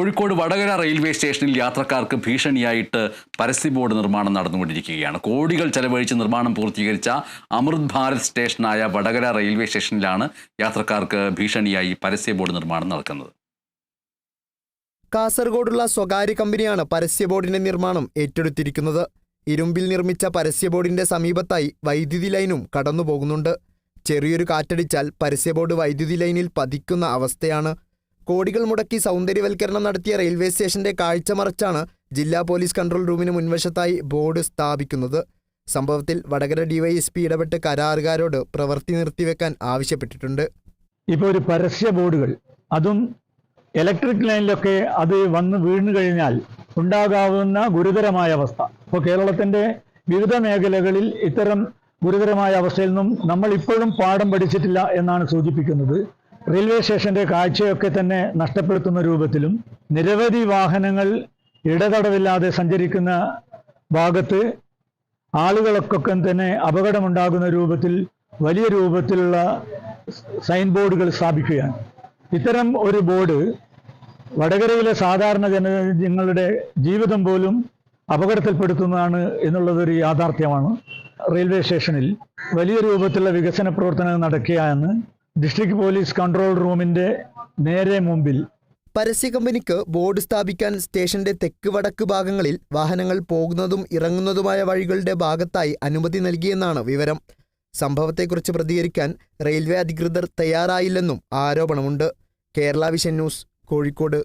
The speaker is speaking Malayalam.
കോഴിക്കോട് വടകര റെയിൽവേ സ്റ്റേഷനിൽ യാത്രക്കാർക്ക് ഭീഷണിയായിട്ട് പരസ്യ ബോർഡ് നിർമ്മാണം നടന്നുകൊണ്ടിരിക്കുകയാണ്. കോടികൾ ചെലവഴിച്ച് നിർമ്മാണം പൂർത്തീകരിച്ച അമൃത് ഭാരത് സ്റ്റേഷനായ വടകര റെയിൽവേ സ്റ്റേഷനിലാണ് യാത്രക്കാർക്ക് ഭീഷണിയായി പരസ്യ ബോർഡ് നിർമ്മാണം നടക്കുന്നത്. കാസർഗോഡുള്ള സ്വകാര്യ കമ്പനിയാണ് പരസ്യ ബോർഡിന്റെ നിർമ്മാണം ഏറ്റെടുത്തിരിക്കുന്നത്. ഇരുമ്പിൽ നിർമ്മിച്ച പരസ്യ ബോർഡിന്റെ സമീപത്തായി വൈദ്യുതി ലൈനും കടന്നുപോകുന്നുണ്ട്. ചെറിയൊരു കാറ്റടിച്ചാൽ പരസ്യ ബോർഡ് വൈദ്യുതി ലൈനിൽ പതിക്കുന്ന അവസ്ഥയാണ്. കോടികൾ മുടക്കി സൗന്ദര്യവൽക്കരണം നടത്തിയ റെയിൽവേ സ്റ്റേഷന്റെ കാഴ്ച മറച്ചാണ് ജില്ലാ പോലീസ് കൺട്രോൾ റൂമിന് മുൻവശത്തായി ബോർഡ് സ്ഥാപിക്കുന്നത്. സംഭവത്തിൽ വടകര ഡിവൈഎസ്പി ഇടപെട്ട് കരാറുകാരോട് പ്രവൃത്തി നിർത്തിവെക്കാൻ ആവശ്യപ്പെട്ടിട്ടുണ്ട്. ഇപ്പോൾ ഒരു പരസ്യ ബോർഡുകൾ, അതും ഇലക്ട്രിക് ലൈനിലൊക്കെ അത് വന്ന് വീണു കഴിഞ്ഞാൽ ഉണ്ടാകാവുന്ന ഗുരുതരമായ അവസ്ഥ, ഇപ്പോൾ കേരളത്തിന്റെ വിവിധ മേഖലകളിൽ ഇത്തരം ഗുരുതരമായ അവസ്ഥയിൽ നിന്നും നമ്മൾ ഇപ്പോഴും പാഠം പഠിച്ചിട്ടില്ല എന്നാണ് സൂചിപ്പിക്കുന്നത്. റെയിൽവേ സ്റ്റേഷന്റെ കാഴ്ചയൊക്കെ തന്നെ നഷ്ടപ്പെടുത്തുന്ന രൂപത്തിലും നിരവധി വാഹനങ്ങൾ ഇടതടവില്ലാതെ സഞ്ചരിക്കുന്ന ഭാഗത്ത് ആളുകൾക്കൊക്കെ തന്നെ അപകടമുണ്ടാകുന്ന രൂപത്തിൽ വലിയ രൂപത്തിലുള്ള സൈൻ ബോർഡുകൾ സ്ഥാപിക്കുകയാണ്. ഇത്തരം ഒരു ബോർഡ് വടകരയിലെ സാധാരണ ജനങ്ങളുടെ ജീവിതം പോലും അപകടത്തിൽപ്പെടുത്തുന്നതാണ് എന്നുള്ളതൊരു യാഥാർത്ഥ്യമാണ്. റെയിൽവേ സ്റ്റേഷനിൽ വലിയ രൂപത്തിലുള്ള വികസന പ്രവർത്തനങ്ങൾ നടക്കുകയാണ്. ഡിസ്ട്രിക്ട് പോലീസ് കൺട്രോൾ റൂമിന്റെ നേരെ മുമ്പിൽ പരസ്യ കമ്പനിക്ക് ബോർഡ് സ്ഥാപിക്കാൻ സ്റ്റേഷന്റെ തെക്ക് വടക്ക് ഭാഗങ്ങളിൽ വാഹനങ്ങൾ പോകുന്നതും ഇറങ്ങുന്നതുമായ വഴികളുടെ ഭാഗത്തായി അനുമതി നൽകിയെന്നാണ് വിവരം. സംഭവത്തെക്കുറിച്ച് പ്രതികരിക്കാൻ റെയിൽവേ അധികൃതർ തയ്യാറായില്ലെന്നും ആരോപണമുണ്ട്. Kerala vision news, Kozhikode.